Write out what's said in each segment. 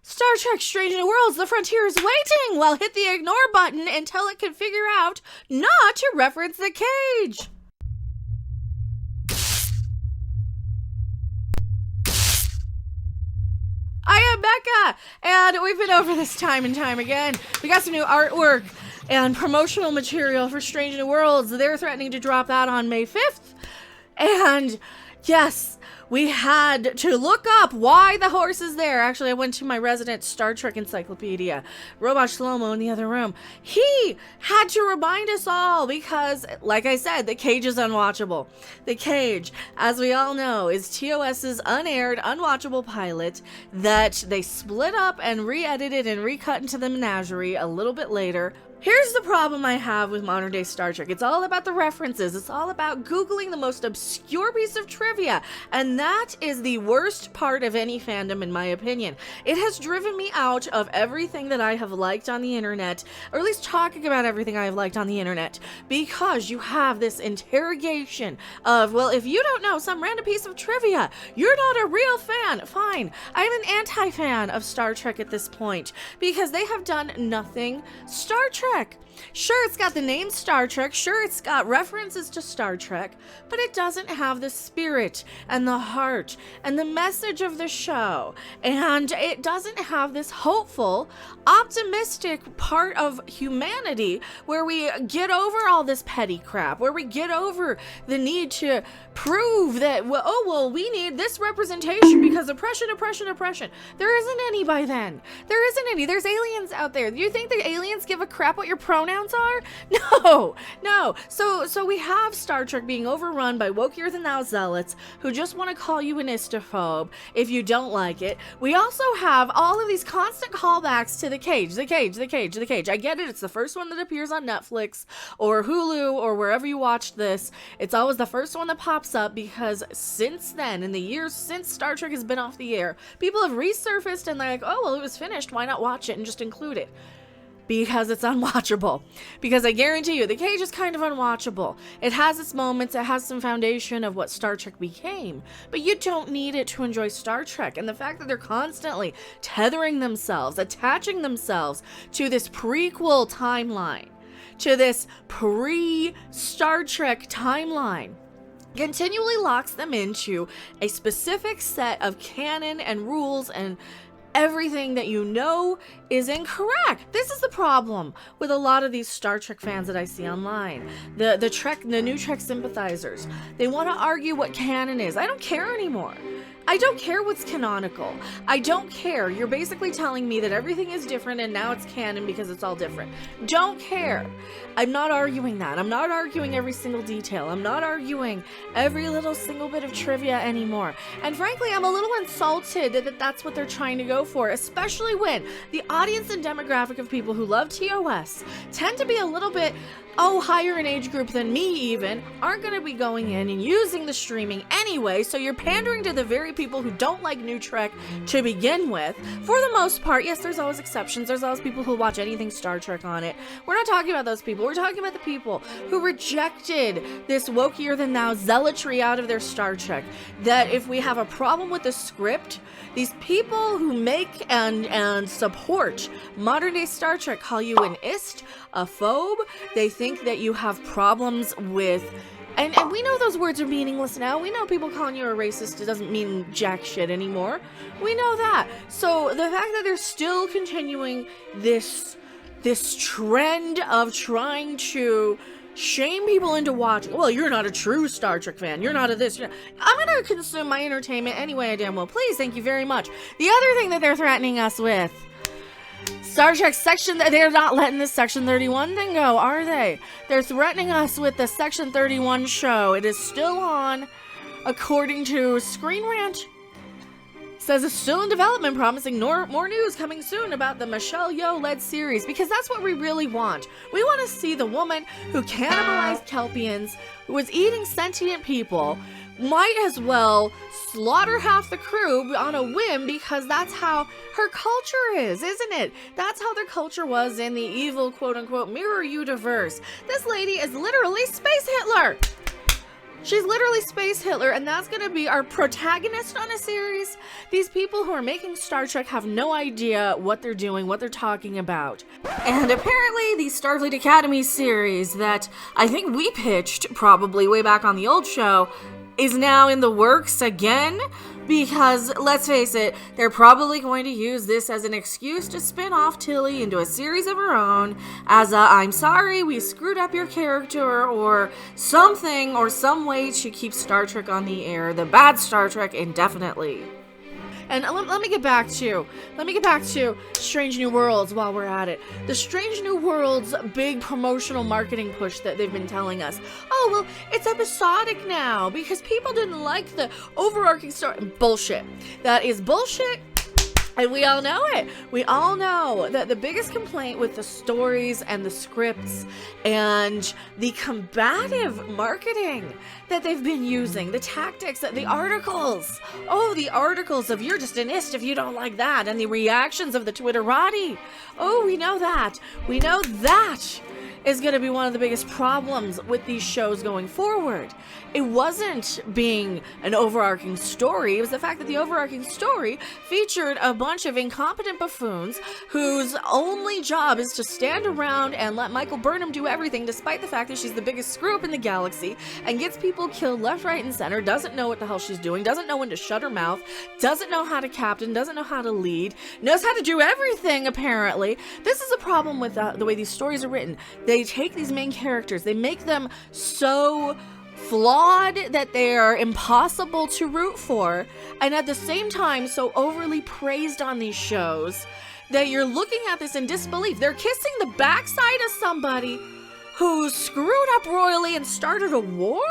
Star Trek Strange New Worlds, the frontier is waiting! Well, hit the ignore button until it can figure out not to reference the cage. I am Becca, and we've been over this time and time again. We got some new artwork and promotional material for Strange New Worlds. They're threatening to drop that on May 5th. And yes, we had to look up why the horse is there. Actually, I went to my resident Star Trek encyclopedia, Robot Shlomo, in the other room. He had to remind us all because, like I said, the cage is unwatchable. The cage, as we all know, is TOS's unaired, unwatchable pilot that they split up and re-edited and recut into the menagerie a little bit later. Here's the problem I have with modern day Star Trek. It's all about the references. It's all about Googling the most obscure piece of trivia. And that is the worst part of any fandom, in my opinion. It has driven me out of everything that I have liked on the internet, or at least talking about everything I have liked on the internet, because you have this interrogation of, well, if you don't know some random piece of trivia, you're not a real fan. Fine. I'm an anti-fan of Star Trek at this point, because they have done nothing Star Trek. Sure, it's got the name Star Trek, sure, it's got references to Star Trek, but it doesn't have the spirit and the heart and the message of the show, and it doesn't have this hopeful, optimistic part of humanity where we get over all this petty crap, where we get over the need to prove that, well, we need this representation because oppression. There isn't any by then. There isn't any. There's aliens out there. Do you think the aliens give a crap what your pronouns are? No. So we have Star Trek being overrun by wokier than thou zealots who just want to call you an istophobe if you don't like it. We also have all of these constant callbacks to the cage. I get it. It's the first one that appears on Netflix or Hulu or wherever you watch this. It's always the first one that pops up because since then, in the years since Star Trek has been off the air, people have resurfaced and they're like, oh, well, it was finished. Why not watch it and just include it? Because it's unwatchable. Because I guarantee you, the cage is kind of unwatchable. It has its moments, it has some foundation of what Star Trek became, but you don't need it to enjoy Star Trek. And the fact that they're constantly tethering themselves, attaching themselves to this prequel timeline, to this pre-Star Trek timeline, continually locks them into a specific set of canon and rules and everything that you know is incorrect. This is the problem with a lot of these Star Trek fans that I see online. The new Trek sympathizers. They want to argue what canon is. I don't care anymore. I don't care what's canonical. I don't care. You're basically telling me that everything is different and now it's canon because it's all different. Don't care. I'm not arguing that. I'm not arguing every single detail. I'm not arguing every little single bit of trivia anymore. And frankly, I'm a little insulted that that's what they're trying to go for, especially when the audience and demographic of people who love TOS tend to be a little bit higher in age group than me even, aren't going to be going in and using the streaming anyway, so you're pandering to the very people who don't like New Trek to begin with. For the most part, yes, there's always exceptions. There's always people who watch anything Star Trek on it. We're not talking about those people. We're talking about the people who rejected this wokier than thou zealotry out of their Star Trek. That if we have a problem with the script, these people who make and support modern day Star Trek call you an ist, a phobe. They think that you have problems with, and we know those words are meaningless now. We know people calling you a racist, it doesn't mean jack shit anymore. We know that. So the fact that they're still continuing this trend of trying to shame people into watching, well, you're not a true Star Trek fan, you're not a this, I'm gonna consume my entertainment anyway I damn well please, thank you very much. The other thing that they're threatening us with, Star Trek section, they're not letting this Section 31 thing go, are they? They're threatening us with the Section 31 show. It is still on, according to Screen Rant. Says it's still in development, promising more news coming soon about the Michelle Yeoh led series, because that's what we really want. We want to see the woman who cannibalized Kelpians, who was eating sentient people, might as well slaughter half the crew on a whim because that's how her culture is, isn't it? That's how their culture was in the evil quote-unquote mirror universe. This lady is literally Space Hitler. She's literally Space Hitler, and that's gonna be our protagonist on a series. These people who are making Star Trek have no idea what they're doing, what they're talking about. And apparently the Starfleet Academy series that I think we pitched probably way back on the old show is now in the works again, because let's face it, they're probably going to use this as an excuse to spin off Tilly into a series of her own as a I'm sorry we screwed up your character or something or some way to keep Star Trek on the air, the bad Star Trek, indefinitely. And let me get back to Strange New Worlds while we're at it. The Strange New Worlds big promotional marketing push that they've been telling us. Oh, well, it's episodic now because people didn't like the overarching story. Bullshit. That is bullshit. And we all know it. We all know that the biggest complaint with the stories and the scripts and the combative marketing that they've been using, the tactics, the articles. Oh, the articles of you're just an ist if you don't like that, and the reactions of the Twitterati. Oh, we know that. We know that is going to be one of the biggest problems with these shows going forward. It wasn't being an overarching story. It was the fact that the overarching story featured a bunch of incompetent buffoons whose only job is to stand around and let Michael Burnham do everything, despite the fact that she's the biggest screw up in the galaxy and gets people killed left, right, and center, doesn't know what the hell she's doing, doesn't know when to shut her mouth, doesn't know how to captain, doesn't know how to lead, knows how to do everything, apparently. This is a problem with the way these stories are written. They take these main characters, they make them so flawed that they are impossible to root for, and at the same time so overly praised on these shows that you're looking at this in disbelief. They're kissing the backside of somebody who screwed up royally and started a war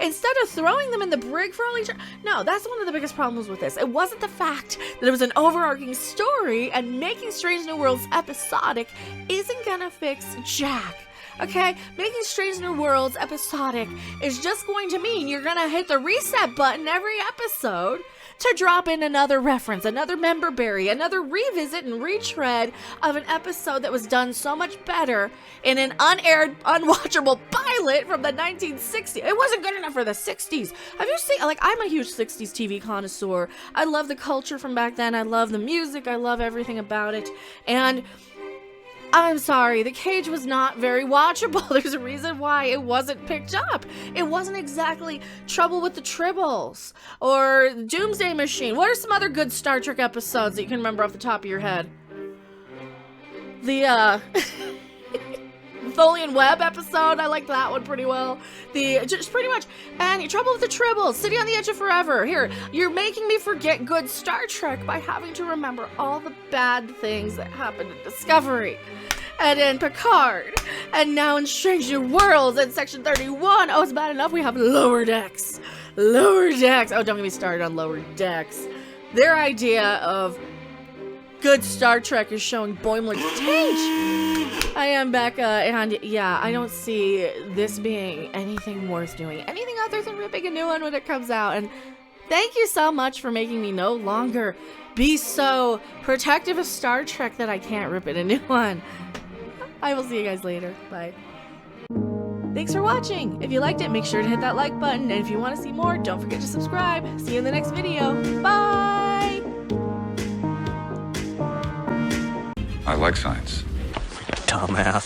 instead of throwing them in the brig for all each other. No, that's one of the biggest problems with this. It wasn't the fact that it was an overarching story, and making Strange New Worlds episodic isn't gonna fix jack. Okay, making Strange New Worlds episodic is just going to mean you're gonna hit the reset button every episode to drop in another reference, another member berry, another revisit and retread of an episode that was done so much better in an unaired, unwatchable pilot from the 1960s. It wasn't good enough for the 60s. Have you seen, like, I'm a huge 60s TV connoisseur. I love the culture from back then. I love the music. I love everything about it. And I'm sorry, The Cage was not very watchable. There's a reason why it wasn't picked up. It wasn't exactly Trouble with the Tribbles or Doomsday Machine. What are some other good Star Trek episodes that you can remember off the top of your head? The, Tholian Web episode, I like that one pretty well. Just pretty much, and Trouble with the Tribbles, City on the Edge of Forever. Here, you're making me forget good Star Trek by having to remember all the bad things that happened in Discovery, and in Picard, and now in Strange New Worlds, and Section 31. Oh, it's bad enough we have Lower Decks. Lower Decks. Oh, don't get me started on Lower Decks. Their idea of good Star Trek is showing Boimler's Tage. I am Becca, and yeah, I don't see this being anything worth doing. Anything other than ripping a new one when it comes out. And thank you so much for making me no longer be so protective of Star Trek that I can't rip it a new one. I will see you guys later. Bye. Thanks for watching. If you liked it, make sure to hit that like button. And if you want to see more, don't forget to subscribe. See you in the next video. Bye! I like science. Dumbass.